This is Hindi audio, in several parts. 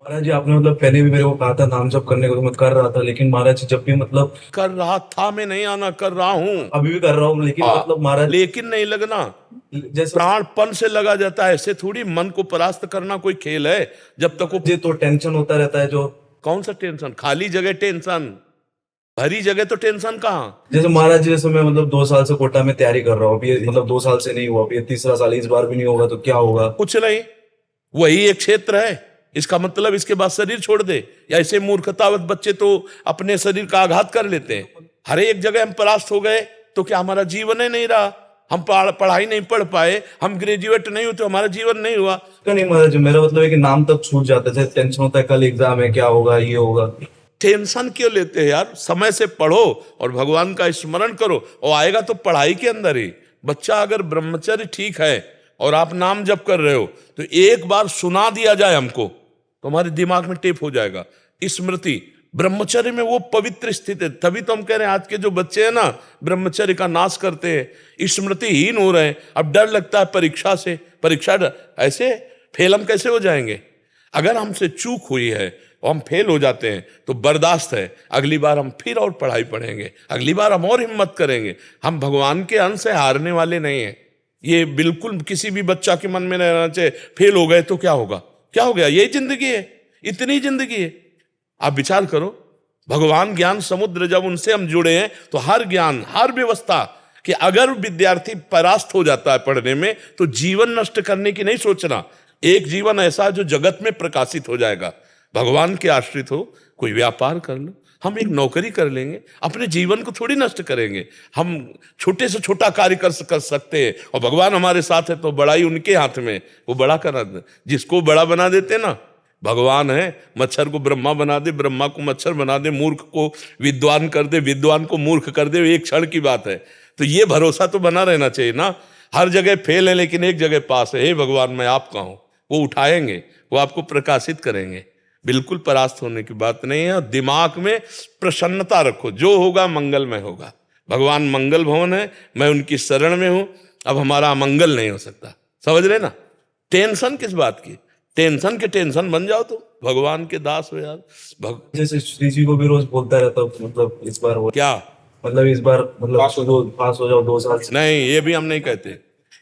महाराज जी, आपने मतलब पहले भी मेरे को कहा था नाम जप करने को, तो मैं कर रहा था। लेकिन महाराज जी, जब भी मतलब कर रहा था, मैं नहीं आना, कर रहा हूं। अभी भी कर रहा हूँ, लेकिन मतलब महाराज लेकिन नहीं लगना, जैसे प्राणपण से लगा जाता है। ऐसे थोड़ी मन को परास्त करना कोई खेल है। जब तक वो, जी तो टेंशन होता रहता है जो। कौन सा टेंशन? खाली जगह टेंशन, भरी जगह तो टेंशन कहाँ। जैसे महाराज जी, जैसे मैं मतलब 2 साल से कोटा में तैयारी कर रहा हूँ। अभी मतलब 2 साल से नहीं हुआ, अभी ये तीसरा साल है, इस बार भी नहीं होगा तो क्या होगा? कुछ नहीं, वही एक क्षेत्र है। इसका मतलब इसके बाद शरीर छोड़ दे? या ऐसे मूर्खतावत बच्चे तो अपने शरीर का आघात कर लेते हैं। हर एक जगह हम परास्त हो गए तो क्या हमारा जीवन ही नहीं रहा? हम पढ़ाई नहीं पढ़ पाए, हम ग्रेजुएट नहीं हुए तो हमारा जीवन नहीं हुआ। क्या नहीं महाराज जी, मेरा मतलब है कि नाम तक छूट जाता है। जैसे टेंशन होता है, कल एग्जाम है, क्या होगा, ये होगा। टेंशन क्यों लेते हैं यार? समय से पढ़ो और भगवान का स्मरण करो, और आएगा तो पढ़ाई के अंदर ही। बच्चा अगर ब्रह्मचर्य ठीक है और आप नाम जप कर रहे हो, तो एक बार सुना दिया जाए हमको तो हमारे दिमाग में टेप हो जाएगा स्मृति। ब्रह्मचर्य में वो पवित्र स्थिति है। तभी तो हम कह रहे हैं आज के जो बच्चे हैं ना, ब्रह्मचर्य का नाश करते हैं, स्मृतिहीन हो रहे हैं। अब डर लगता है परीक्षा से, ऐसे फेल हम कैसे हो जाएंगे? अगर हमसे चूक हुई है और हम फेल हो जाते हैं तो बर्दाश्त है, अगली बार हम फिर और पढ़ाई पढ़ेंगे, अगली बार हम और हिम्मत करेंगे। हम भगवान के अंश से हारने वाले नहीं हैं। ये बिल्कुल किसी भी बच्चा के मन में नहीं रहना चाहिए फेल हो गए तो क्या होगा, क्या हो गया, यही जिंदगी है, इतनी जिंदगी है। आप विचार करो, भगवान ज्ञान समुद्र, जब उनसे हम जुड़े हैं तो हर ज्ञान, हर व्यवस्था, कि अगर विद्यार्थी परास्त हो जाता है पढ़ने में तो जीवन नष्ट करने की नहीं सोचना। एक जीवन ऐसा जो जगत में प्रकाशित हो जाएगा। भगवान के आश्रित हो, कोई व्यापार कर लो, हम एक नौकरी कर लेंगे, अपने जीवन को थोड़ी नष्ट करेंगे। हम छोटे से छोटा कार्य कर सकते हैं, और भगवान हमारे साथ है तो बड़ाई उनके हाथ में, वो बड़ा करा दे। जिसको बड़ा बना देते ना, भगवान है। मच्छर को ब्रह्मा बना दे, ब्रह्मा को मच्छर बना दे, मूर्ख को विद्वान कर दे, विद्वान को मूर्ख कर दे, एक क्षण की बात है। तो ये भरोसा तो बना रहना चाहिए ना। हर जगह फेल है लेकिन एक जगह पास है। हे भगवान, मैं आपका हूं। वो उठाएंगे, वो आपको प्रकाशित करेंगे। बिल्कुल परास्त होने की बात नहीं है। दिमाग में प्रसन्नता रखो, जो होगा मंगलमय होगा। भगवान मंगल भवन है, मैं उनकी शरण में हूं। अब हमारा अमंगल नहीं हो सकता, समझ रहे ना? टेंशन किस बात की? टेंशन के टेंशन बन जाओ तो भगवान के दास हो यार। जैसे श्री जी को भी रोज बोलता रहता हूँ, मतलब इस बार हो, क्या? मतलब इस बार मतलब पास हो जाओ 2 साल से। नहीं, ये भी हम नहीं कहते,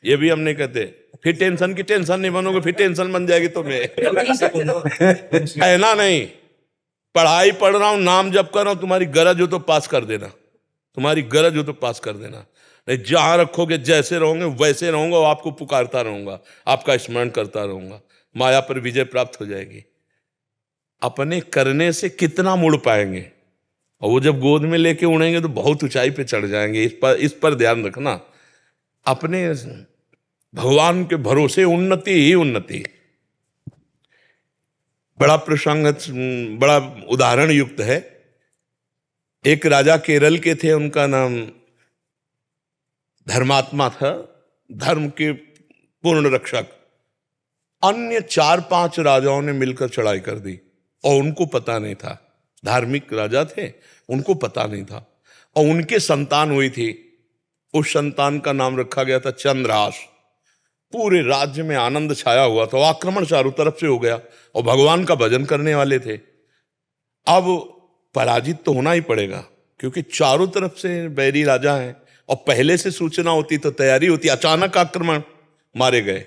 ये भी हम नहीं कहते। फिर टेंशन की टेंशन नहीं बनोगे, फिर टेंशन बन जाएगी तुम्हें। है ना? नहीं, पढ़ाई पढ़ रहा हूं, नाम जप कर रहा हूं, तुम्हारी गरज हो तो पास कर देना, तुम्हारी गरज हो तो पास कर देना। नहीं, जहां रखोगे जैसे रहोगे वैसे रहूंगा, और आपको पुकारता रहूंगा, आपका स्मरण करता रहूंगा, माया पर विजय प्राप्त हो जाएगी। अपने करने से कितना मुड़ पाएंगे, और वो जब गोद में लेके उड़ेंगे तो बहुत ऊंचाई पे चढ़ जाएंगे। इस पर ध्यान रखना। अपने भगवान के भरोसे उन्नति ही उन्नति। बड़ा प्रसंग, बड़ा उदाहरण युक्त है। एक राजा केरल के थे, उनका नाम धर्मात्मा था, धर्म के पूर्ण रक्षक। अन्य 4-5 राजाओं ने मिलकर चढ़ाई कर दी और उनको पता नहीं था। धार्मिक राजा थे, उनको पता नहीं था। और उनके संतान हुई थी, उस संतान का नाम रखा गया था चंद्रहास। पूरे राज्य में आनंद छाया हुआ था, आक्रमण चारों तरफ से हो गया, और भगवान का भजन करने वाले थे। अब पराजित तो होना ही पड़ेगा, क्योंकि चारों तरफ से बैरी राजा हैं, और पहले से सूचना होती तो तैयारी होती। अचानक आक्रमण, मारे गए,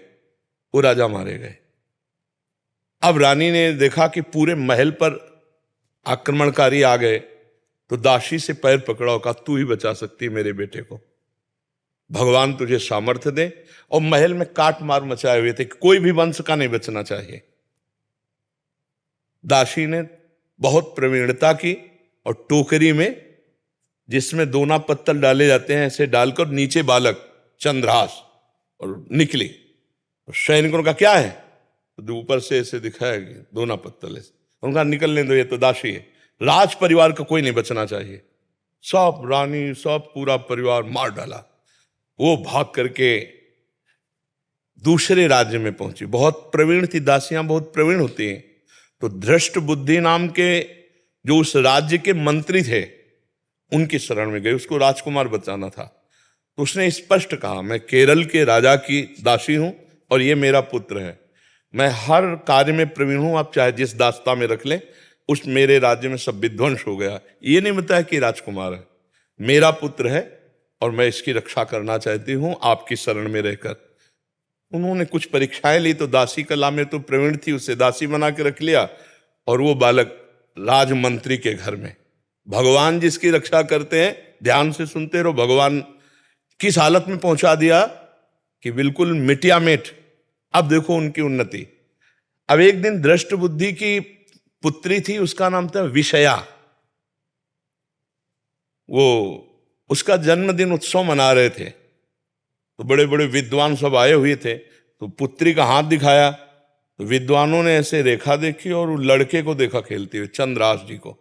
वो राजा मारे गए। अब रानी ने देखा कि पूरे महल पर आक्रमणकारी आ गए, तो दासी से पैर पकड़ा और कहा, तू ही बचा सकती मेरे बेटे को, भगवान तुझे सामर्थ्य दे। और महल में काट मार मचाए हुए थे, कोई भी वंश का नहीं बचना चाहिए। दासी ने बहुत प्रवीणता की, और टोकरी में जिसमें दोना पत्तल डाले जाते हैं, ऐसे डालकर नीचे बालक चंद्रहास, और निकली। सैनिकों का क्या है, तो ऊपर से ऐसे दिखाया कि दोना पत्तल है। उनका निकलने दो, ये तो दासी है, राज परिवार का कोई नहीं बचना चाहिए। सब रानी, सब पूरा परिवार मार डाला। वो भाग करके दूसरे राज्य में पहुंची। बहुत प्रवीण थी, दासियां बहुत प्रवीण होती हैं। तो धृष्ट बुद्धि नाम के जो उस राज्य के मंत्री थे, उनकी शरण में गई, उसको राजकुमार बचाना था। तो उसने स्पष्ट कहा, मैं केरल के राजा की दासी हूं और ये मेरा पुत्र है, मैं हर कार्य में प्रवीण हूं, आप चाहे जिस दास्ता में रख लें, उस मेरे राज्य में सब विध्वंस हो गया। ये नहीं बताया कि राजकुमार है, मेरा पुत्र है और मैं इसकी रक्षा करना चाहती हूं आपकी शरण में रहकर। उन्होंने कुछ परीक्षाएं ली तो दासी कला में तो प्रवीण थी, उसे दासी बना के रख लिया और वो बालक राजमंत्री के घर में। भगवान जिसकी रक्षा करते हैं, ध्यान से सुनते रहो, भगवान किस हालत में पहुंचा दिया कि बिल्कुल मिटिया मिट। अब देखो उनकी उन्नति। अब एक दिन दृष्ट बुद्धि की पुत्री थी, उसका नाम था विषया। वो उसका जन्मदिन उत्सव मना रहे थे, तो बड़े बड़े विद्वान सब आए हुए थे। तो पुत्री का हाथ दिखाया तो विद्वानों ने ऐसे रेखा देखी और लड़के को देखा खेलते हुए, चंद्रास जी को।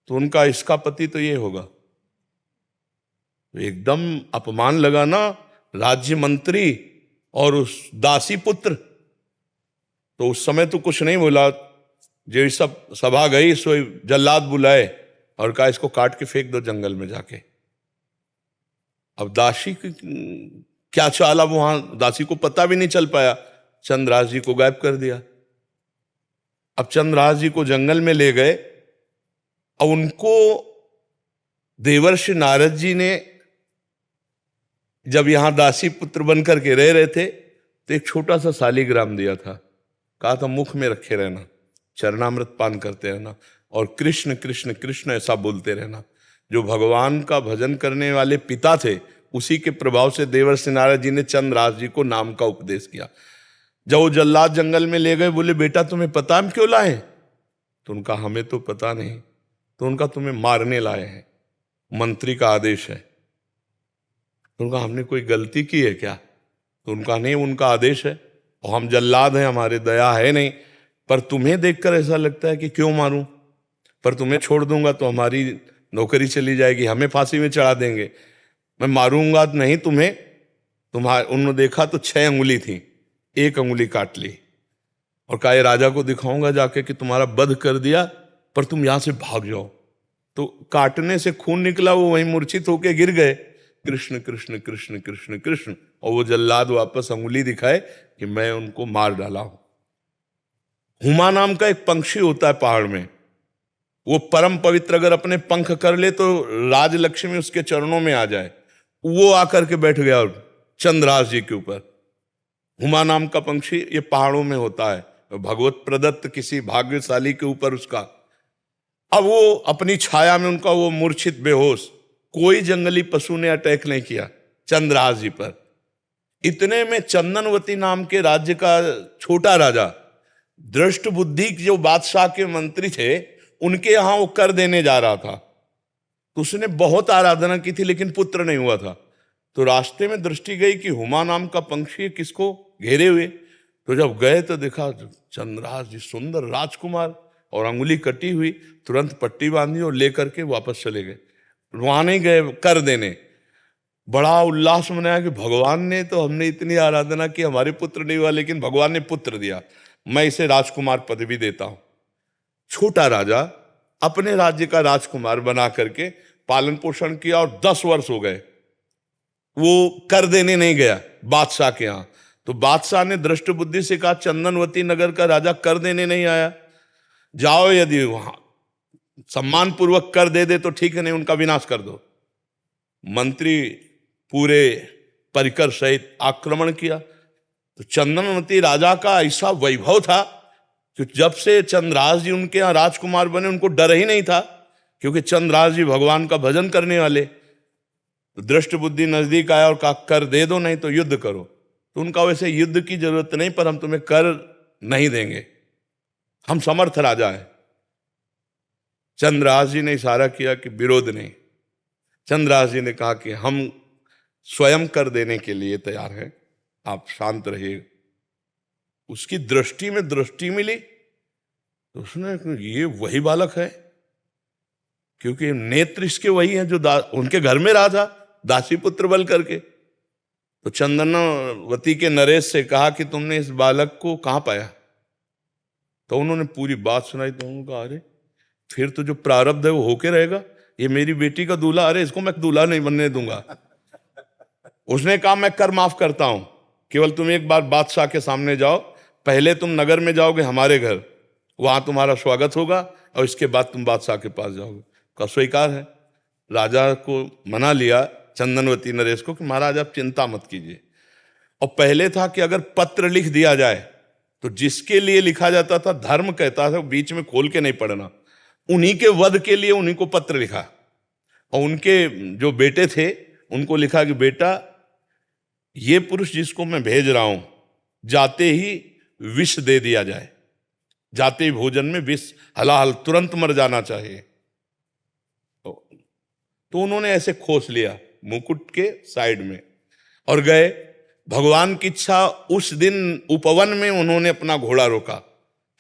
तो उनका इसका पति तो ये होगा। तो एकदम अपमान लगा ना, राज्य मंत्री और उस दासी पुत्र। तो उस समय तो कुछ नहीं बोला, जो सब सभा गई सो जल्लाद बुलाए और कहा इसको काट के फेंक दो जंगल में जाके। अब दासी की क्या चाल, अब वहां दासी को पता भी नहीं चल पाया, चंद्रास जी को गायब कर दिया। अब चंद्रास जी को जंगल में ले गए और उनको देवर्षि नारद जी ने जब यहां दासी पुत्र बन करके रह रहे थे तो एक छोटा सा शालिग्राम दिया था। कहा था मुख में रखे रहना, चरणामृत पान करते रहना और कृष्ण कृष्ण कृष्ण ऐसा बोलते रहना। जो भगवान का भजन करने वाले पिता थे, उसी के प्रभाव से देवर्षि नारद जी ने चंद्रास जी को नाम का उपदेश किया। जब वो जल्लाद जंगल में ले गए, बोले बेटा तुम्हें पता हम क्यों लाए? तो उनका हमें तो पता नहीं। तो उनका तुम्हें मारने लाए हैं, मंत्री का आदेश है। तो उनका हमने कोई गलती की है क्या? तो उनका नहीं, उनका आदेश है और हम जल्लाद हैं, हमारे दया है नहीं। पर तुम्हें देखकर ऐसा लगता है कि क्यों मारूं, पर तुम्हें छोड़ दूंगा तो हमारी नौकरी चली जाएगी, हमें फांसी में चढ़ा देंगे। मैं मारूंगा नहीं तुम्हें। तुम्हारे उन्होंने देखा तो 6 अंगुली थी, 1 अंगुली काट ली और कहा ये राजा को दिखाऊंगा जाके कि तुम्हारा वध कर दिया, पर तुम यहां से भाग जाओ। तो काटने से खून निकला, वो वहीं मूर्छित होके गिर गए। कृष्ण कृष्ण कृष्ण कृष्ण कृष्ण, और वो जल्लाद वापस अंगुली दिखाए कि मैं उनको मार डाला हूं। हुमा नाम का एक पंक्षी होता है पहाड़ में, वो परम पवित्र, अगर अपने पंख कर ले तो राजलक्ष्मी उसके चरणों में आ जाए। वो आकर के बैठ गया चंद्रास जी के ऊपर। हुमा नाम का पंक्षी ये पहाड़ों में होता है, भगवत प्रदत्त किसी भाग्यशाली के ऊपर उसका। अब वो अपनी छाया में उनका वो मूर्छित बेहोश, कोई जंगली पशु ने अटैक नहीं किया चंद्रास जी पर। इतने में चंदनवती नाम के राज्य का छोटा राजा, दृष्ट बुद्धि जो बादशाह के मंत्री थे, उनके यहां वो कर देने जा रहा था। तो उसने बहुत आराधना की थी लेकिन पुत्र नहीं हुआ था। तो रास्ते में दृष्टि गई कि हुमा नाम का पंक्षी किसको घेरे हुए। तो जब गए तो देखा चंद्रास जी सुंदर राजकुमार और अंगुली कटी हुई, तुरंत पट्टी बांधी और लेकर के वापस चले गए। वहां नहीं गए कर देने, बड़ा उल्लास मनाया कि भगवान ने तो, हमने इतनी आराधना की, हमारे पुत्र नहीं हुआ लेकिन भगवान ने पुत्र दिया, मैं इसे राजकुमार पदवी देता हूं। छोटा राजा अपने राज्य का राजकुमार बना करके पालन पोषण किया और 10 वर्ष हो गए। वो कर देने नहीं गया बादशाह के यहां। तो बादशाह ने दृष्ट बुद्धि से कहा चंदनवती नगर का राजा कर देने नहीं आया, जाओ यदि वहां सम्मान पूर्वक कर दे तो ठीक है, नहीं उनका विनाश कर दो। मंत्री पूरे परिकर सहित आक्रमण किया। तो चंदनवती राजा का ऐसा वैभव था कि जब से चंद्रास जी उनके यहां राजकुमार बने, उनको डर ही नहीं था, क्योंकि चंद्रास जी भगवान का भजन करने वाले। तो दृष्ट बुद्धि नजदीक आया और कहा कर दे दो, नहीं तो युद्ध करो। तो उनका वैसे युद्ध की जरूरत नहीं, पर हम तुम्हें कर नहीं देंगे, हम समर्थ राजा है। चंद्रास जी ने इशारा किया कि विरोध नहीं। चंद्रास जी ने कहा कि हम स्वयं कर देने के लिए तैयार हैं, आप शांत रहिए। उसकी दृष्टि में दृष्टि मिली तो उसने, ये वही बालक है, क्योंकि नेत्र इसके वही हैं जो उनके घर में रहा था दासी पुत्र बल करके। तो चंदनवती के नरेश से कहा कि तुमने इस बालक को कहां पाया? तो उन्होंने पूरी बात सुनाई। तो उन्होंने कहा अरे फिर तो जो प्रारब्ध है वो होके रहेगा, ये मेरी बेटी का दूल्हा, अरे इसको मैं दूल्हा नहीं बनने दूंगा। उसने कहा मैं कर माफ करता हूं, केवल तुम एक बार बादशाह के सामने जाओ, पहले तुम नगर में जाओगे हमारे घर, वहां तुम्हारा स्वागत होगा और इसके बाद तुम बादशाह के पास जाओगे। का स्वीकार है। राजा को मना लिया चंदनवती नरेश को कि महाराज आप चिंता मत कीजिए। और पहले था कि अगर पत्र लिख दिया जाए तो जिसके लिए लिखा जाता था, धर्म कहता था बीच में खोल के नहीं पढ़ना, उन्हीं के वध के लिए उन्हीं को पत्र लिखा। और उनके जो बेटे थे उनको लिखा कि बेटा ये पुरुष जिसको मैं भेज रहा हूं, जाते ही विष दे दिया जाए, जाते ही भोजन में विष, हलाहल तुरंत मर जाना चाहिए। तो उन्होंने ऐसे खोस लिया मुकुट के साइड में और गए। भगवान की इच्छा, उस दिन उपवन में उन्होंने अपना घोड़ा रोका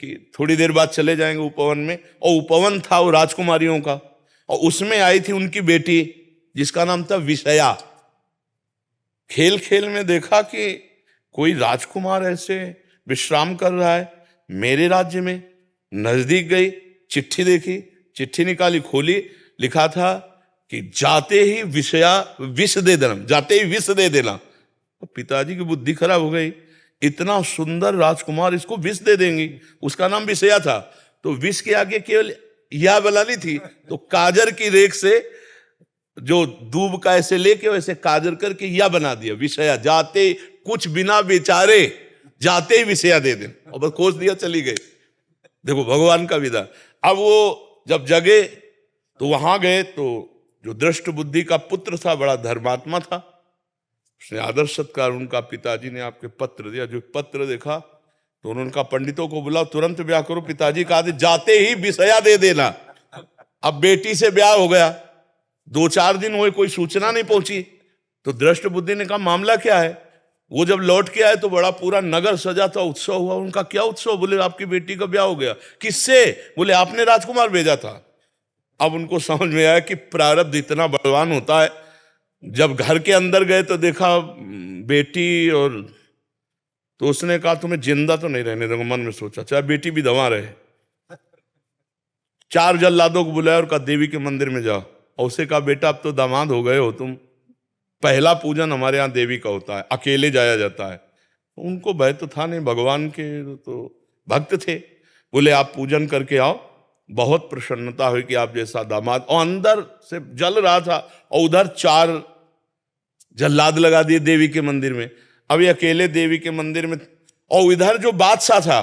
कि थोड़ी देर बाद चले जाएंगे उपवन में। और उपवन था वो राजकुमारियों का, और उसमें आई थी उनकी बेटी जिसका नाम था विषया। खेल खेल में देखा कि कोई राजकुमार ऐसे विश्राम कर रहा है मेरे राज्य में। नजदीक गई, चिट्ठी देखी, चिट्ठी निकाली, खोली, लिखा था कि जाते ही विषया विष दे देना, जाते ही विष दे देना। तो पिताजी की बुद्धि खराब हो गई, इतना सुंदर राजकुमार इसको विष दे देंगी। उसका नाम विषया था, तो विष के आगे केवल या बनानी थी, तो काजर की रेख से जो दूब का ऐसे लेके वैसे काजर करके या बना दिया विषया। जाते कुछ बिना बेचारे जाते ही विषया दे दे, और बस खोज दिया, चली गई। देखो भगवान का विधान। अब वो जब जगे तो वहां गए, तो जो दृष्ट बुद्धि का पुत्र था, बड़ा धर्मात्मा था, उसने आदर सत्कार, उनका पिताजी ने आपके पत्र दिया। जो पत्र देखा तो उन्होंने कहा पंडितों को बुलाओ, तुरंत ब्याह करो। पिताजी का आदेश, जाते ही विषया दे देना। अब बेटी से ब्याह हो गया, 2-4 दिन हुए, कोई सूचना नहीं पहुंची। तो दृष्ट बुद्धि ने कहा मामला क्या है। वो जब लौट के आए तो बड़ा पूरा नगर सजा था, उत्सव हुआ। उनका क्या उत्सव? बोले आपकी बेटी का ब्याह हो गया। किससे? बोले आपने राजकुमार भेजा था। अब उनको समझ में आया कि प्रारब्ध इतना बलवान होता है। जब घर के अंदर गए तो देखा बेटी, और तो उसने कहा तुम्हें जिंदा तो नहीं रहने दूंगा। मन में सोचा चाहे बेटी भी दवा रहे। 4 जल्लादों को बुलाया और कहा देवी के मंदिर में जाओ। और उसे कहा बेटा अब तो दामाद हो गए हो तुम, पहला पूजन हमारे यहाँ देवी का होता है, अकेले जाया जाता है। उनको भय तो था नहीं, भगवान के तो भक्त थे। बोले आप पूजन करके आओ, बहुत प्रसन्नता हुई कि आप जैसा दामाद। और अंदर से जल रहा था, और उधर 4 जल्लाद लगा दिए देवी के मंदिर में। अभी अकेले देवी के मंदिर में, और इधर जो बादशाह था,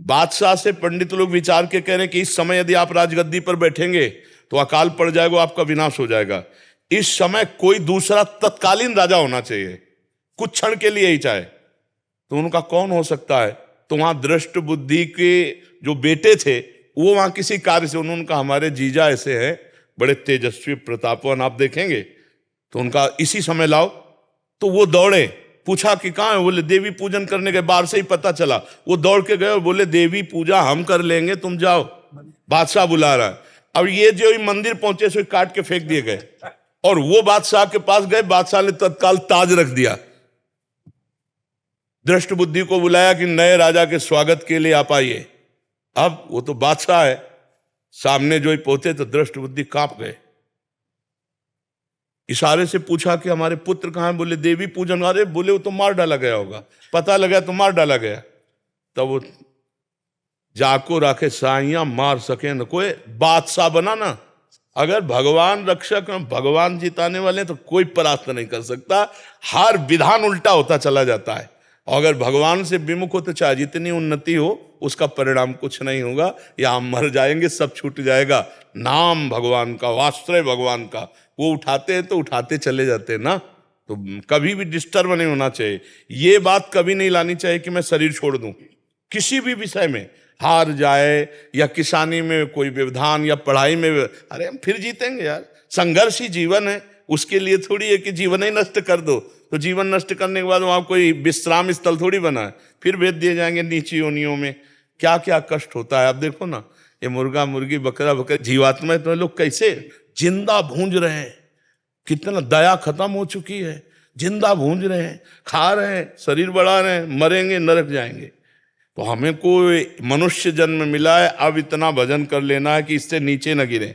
बादशाह से पंडित लोग विचार के कह रहे कि इस समय यदि आप राजगद्दी पर बैठेंगे तो अकाल पड़ जाएगा, आपका विनाश हो जाएगा। इस समय कोई दूसरा तत्कालीन राजा होना चाहिए, कुछ क्षण के लिए ही चाहे। तो उनका कौन हो सकता है? तो वहां दृष्ट बुद्धि के जो बेटे थे वो वहां किसी कार्य से, उन्होंने कहा हमारे जीजा ऐसे हैं, बड़े तेजस्वी प्रतापवान, आप देखेंगे तो उनका इसी समय लाओ। तो वो दौड़े, पूछा कि कहाँ है? बोले देवी पूजन करने गए, बाहर से ही पता चला। वो दौड़ के गए और बोले देवी पूजा हम कर लेंगे, तुम जाओ, बादशाह बुला रहा है। अब ये जो मंदिर पहुंचे सो काट के फेंक दिए गए, और वो बादशाह के पास गए। बादशाह ने तत्काल ताज रख दिया। दृष्ट बुद्धि को बुलाया कि नए राजा के स्वागत के लिए आप आइए। अब वो तो बादशाह है, सामने जो ही पहुंचे तो दृष्ट बुद्धि कांप गए। इशारे से पूछा कि हमारे पुत्र कहाँ हैं? बोले देवी पूजन। अरे बोले वो तो मार डाला गया होगा, पता लगा तो मार डाला गया। तब वो जाको राखे साइया मार सके न कोई, बादशाह बना ना। अगर भगवान रक्षक, भगवान जिताने वाले तो कोई परास्त नहीं कर सकता। हर विधान उल्टा होता चला जाता है। और अगर भगवान से विमुख हो तो चाहे जितनी उन्नति हो उसका परिणाम कुछ नहीं होगा। या हम मर जाएंगे, सब छूट जाएगा। नाम भगवान का, वास्त्र भगवान का, वो उठाते हैं तो उठाते चले जाते हैं ना। तो कभी भी डिस्टर्ब नहीं होना चाहिए। ये बात कभी नहीं लानी चाहिए कि मैं शरीर छोड़ दूं किसी भी विषय में, हार जाए या किसानी में कोई व्यवधान या पढ़ाई में। अरे हम फिर जीतेंगे यार, संघर्ष ही जीवन है। उसके लिए थोड़ी है कि जीवन ही नष्ट कर दो। तो जीवन नष्ट करने के बाद वहां कोई विश्राम स्थल थोड़ी बना है, फिर भेज दिए जाएंगे नीची योनियों में। क्या क्या कष्ट होता है। आप देखो ना, ये मुर्गा मुर्गी बकरा बकरा जीवात्मा तो लोग कैसे जिंदा भूंज रहे हैं। कितना दया खत्म हो चुकी है, जिंदा भूंज रहे हैं, खा रहे हैं, शरीर बढ़ा रहे हैं, मरेंगे, नरक जाएंगे। तो हमें कोई मनुष्य जन्म मिला है, अब इतना भजन कर लेना है कि इससे नीचे न गिरे।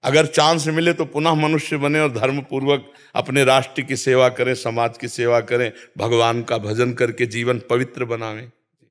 अगर चांस मिले तो पुनः मनुष्य बने और धर्म पूर्वक अपने राष्ट्र की सेवा करें, समाज की सेवा करें, भगवान का भजन करके जीवन पवित्र बनावें।